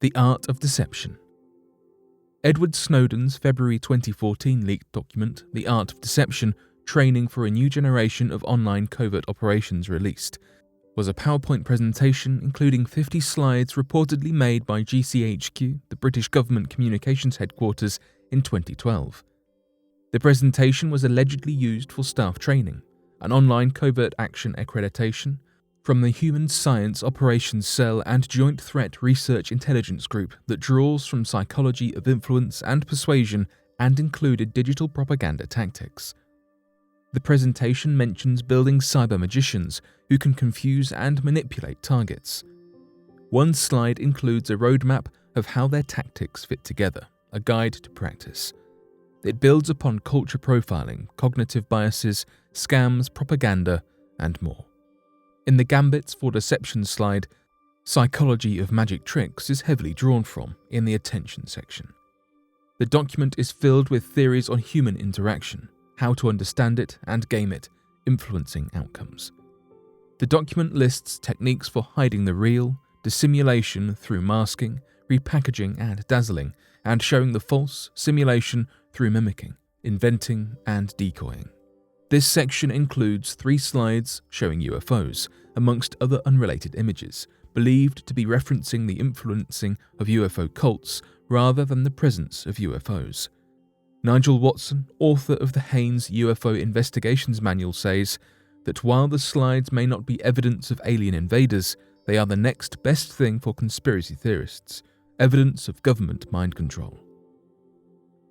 The Art of Deception. Edward Snowden's February 2014 leaked document, The Art of Deception, Training for a New Generation of Online Covert Operations released, was a PowerPoint presentation including 50 slides reportedly made by GCHQ, the British Government Communications Headquarters, in 2012. The presentation was allegedly used for staff training, an online covert action accreditation from the Human Science Operations Cell and Joint Threat Research Intelligence Group that draws from psychology of influence and persuasion and included digital propaganda tactics. The presentation mentions building cyber magicians who can confuse and manipulate targets. One slide includes a roadmap of how their tactics fit together, a guide to practice. It builds upon culture profiling, cognitive biases, scams, propaganda, and more. In the Gambits for Deception slide, psychology of magic tricks is heavily drawn from in the attention section. The document is filled with theories on human interaction, how to understand it and game it, influencing outcomes. The document lists techniques for hiding the real, dissimulation through masking, repackaging and dazzling, and showing the false, simulation through mimicking, inventing and decoying. This section includes 3 slides showing UFOs, amongst other unrelated images, believed to be referencing the influencing of UFO cults rather than the presence of UFOs. Nigel Watson, author of the Haynes UFO Investigations Manual, says that while the slides may not be evidence of alien invaders, they are the next best thing for conspiracy theorists, evidence of government mind control.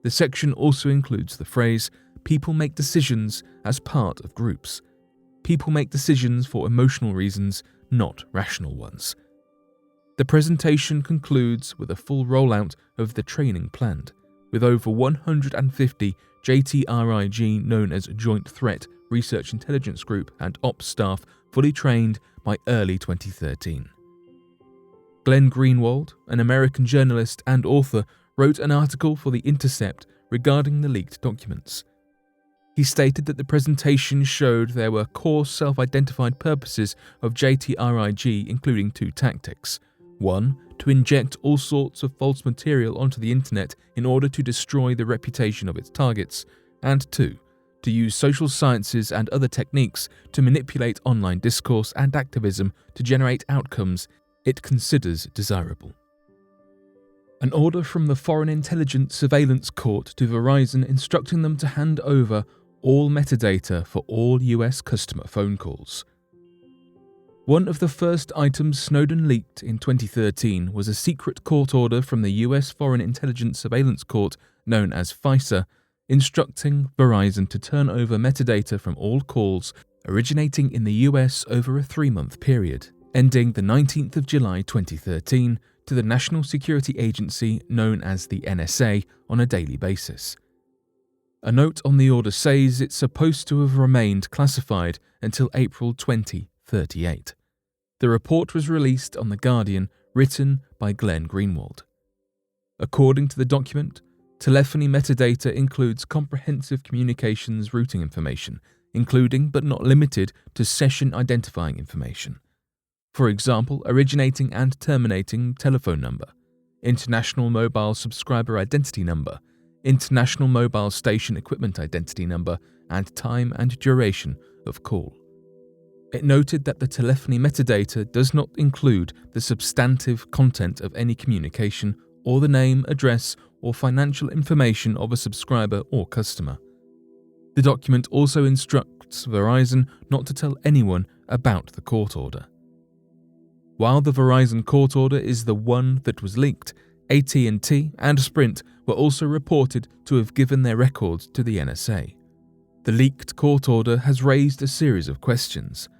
The section also includes the phrase, "People make decisions as part of groups. People make decisions for emotional reasons, not rational ones." The presentation concludes with a full rollout of the training planned, with over 150 JTRIG known as Joint Threat Research Intelligence Group and Ops staff fully trained by early 2013. Glenn Greenwald, an American journalist and author, wrote an article for The Intercept regarding the leaked documents. He stated that the presentation showed there were core self-identified purposes of JTRIG, including 2 tactics. 1. To inject all sorts of false material onto the internet in order to destroy the reputation of its targets, and 2. To use social sciences and other techniques to manipulate online discourse and activism to generate outcomes it considers desirable. An order from the Foreign Intelligence Surveillance Court to Verizon instructing them to hand over all metadata for all US customer phone calls. One of the first items Snowden leaked in 2013 was a secret court order from the US Foreign Intelligence Surveillance Court, known as FISA, instructing Verizon to turn over metadata from all calls originating in the US over a 3-month period, ending the 19th of July 2013, to the National Security Agency known as the NSA on a daily basis. A note on the order says it's supposed to have remained classified until April 2038. The report was released on The Guardian, written by Glenn Greenwald. According to the document, telephony metadata includes comprehensive communications routing information, including but not limited to session identifying information. For example, originating and terminating telephone number, international mobile subscriber identity number, international mobile station equipment identity number, and time and duration of call. It noted that the telephony metadata does not include the substantive content of any communication or the name, address, or financial information of a subscriber or customer. The document also instructs Verizon not to tell anyone about the court order. While the Verizon court order is the one that was leaked, AT&T and Sprint were also reported to have given their records to the NSA. The leaked court order has raised a series of questions.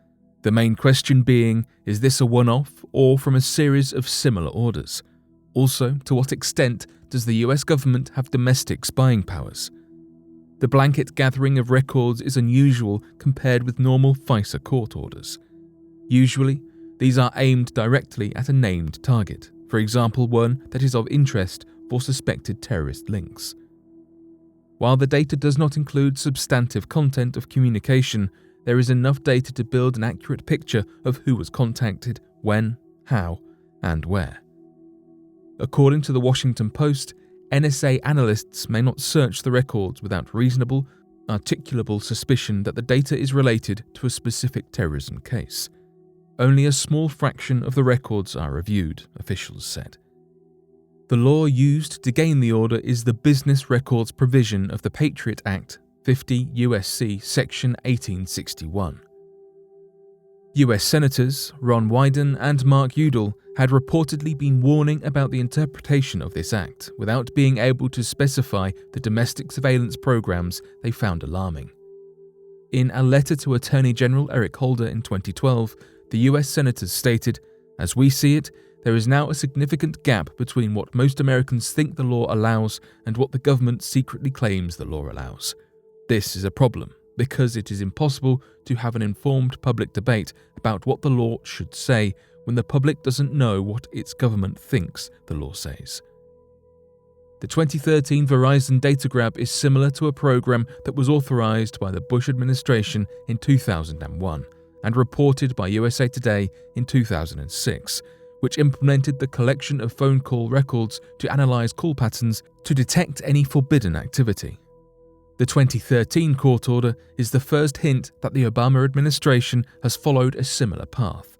The main question being, is this a one-off or from a series of similar orders? Also, to what extent does the US government have domestic spying powers? The blanket gathering of records is unusual compared with normal FISA court orders. Usually, these are aimed directly at a named target, for example one that is of interest for suspected terrorist links. While the data does not include substantive content of communication, there is enough data to build an accurate picture of who was contacted, when, how, and where. According to the Washington Post, NSA analysts may not search the records without reasonable, articulable suspicion that the data is related to a specific terrorism case. Only a small fraction of the records are reviewed, officials said. The law used to gain the order is the Business Records provision of the Patriot Act, 50 U.S.C. Section 1861. U.S. Senators Ron Wyden and Mark Udall had reportedly been warning about the interpretation of this act without being able to specify the domestic surveillance programs they found alarming. In a letter to Attorney General Eric Holder in 2012, the US senators stated, "As we see it, there is now a significant gap between what most Americans think the law allows and what the government secretly claims the law allows. This is a problem, because it is impossible to have an informed public debate about what the law should say when the public doesn't know what its government thinks the law says." The 2013 Verizon data grab is similar to a program that was authorized by the Bush administration in 2001 and reported by USA Today in 2006, which implemented the collection of phone call records to analyze call patterns to detect any forbidden activity. The 2013 court order is the first hint that the Obama administration has followed a similar path.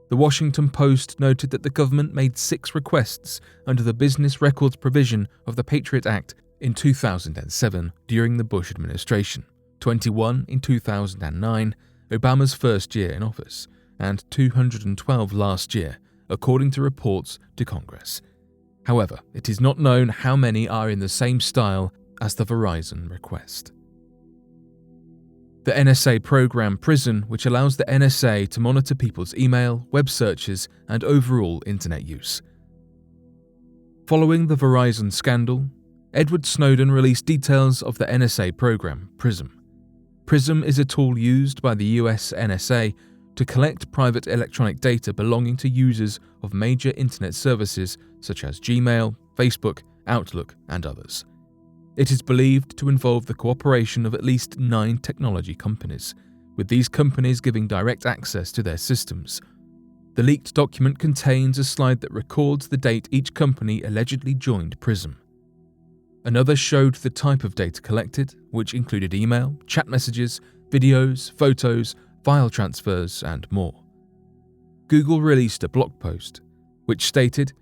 The Washington Post noted that the government made 6 requests under the Business Records provision of the Patriot Act in 2007 during the Bush administration, 21 in 2009, Obama's first year in office, and 212 last year, according to reports to Congress. However, it is not known how many are in the same style as the Verizon request. The Nsa Programme Prism, which allows the NSA to monitor people's email, web searches, and overall internet use. Following the Verizon scandal, Edward Snowden released details of the Nsa Programme Prism. Prism is a tool used by the US NSA to collect private electronic data belonging to users of major internet services such as Gmail, Facebook, Outlook, and others. It is believed to involve the cooperation of at least 9 technology companies, with these companies giving direct access to their systems. The leaked document contains a slide that records the date each company allegedly joined Prism. Another showed the type of data collected, which included email, chat messages, videos, photos, file transfers, and more. Google released a blog post, which stated,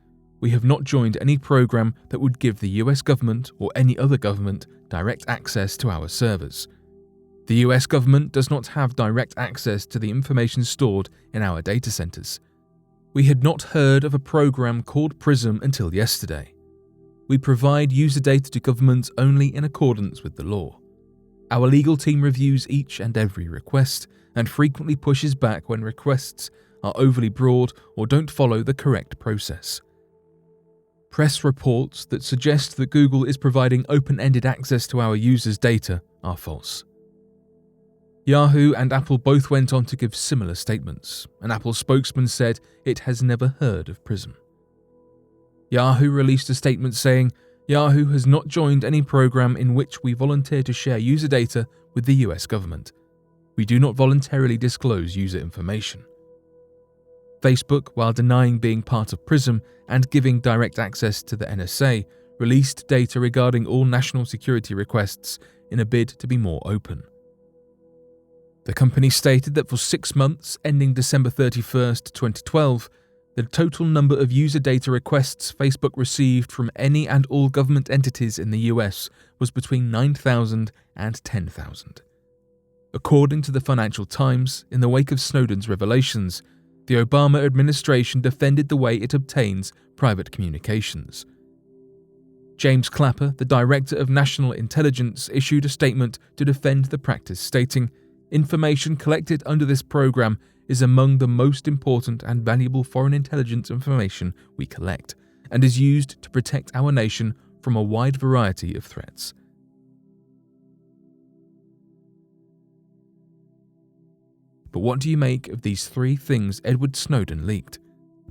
"We have not joined any program that would give the US government or any other government direct access to our servers. The US government does not have direct access to the information stored in our data centers. We had not heard of a program called Prism until yesterday. We provide user data to governments only in accordance with the law. Our legal team reviews each and every request and frequently pushes back when requests are overly broad or don't follow the correct process. Press reports that suggest that Google is providing open-ended access to our users' data are false." Yahoo and Apple both went on to give similar statements. An Apple spokesman said it has never heard of Prism. Yahoo released a statement saying, "Yahoo has not joined any program in which we volunteer to share user data with the US government. We do not voluntarily disclose user information." Facebook, while denying being part of Prism and giving direct access to the NSA, released data regarding all national security requests in a bid to be more open. The company stated that for 6 months, ending December 31st, 2012, the total number of user data requests Facebook received from any and all government entities in the US was between 9,000 and 10,000. According to the Financial Times, in the wake of Snowden's revelations, the Obama administration defended the way it obtains private communications. James Clapper, the Director of National Intelligence, issued a statement to defend the practice, stating, "Information collected under this program is among the most important and valuable foreign intelligence information we collect, and is used to protect our nation from a wide variety of threats." But what do you make of these 3 things Edward Snowden leaked?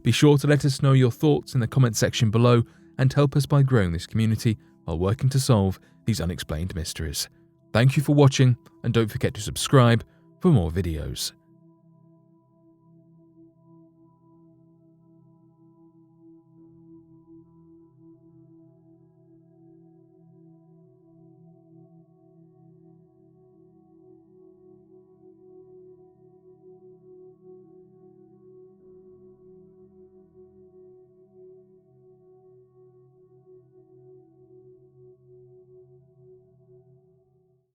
Be sure to let us know your thoughts in the comment section below and help us by growing this community while working to solve these unexplained mysteries. Thank you for watching, and don't forget to subscribe for more videos.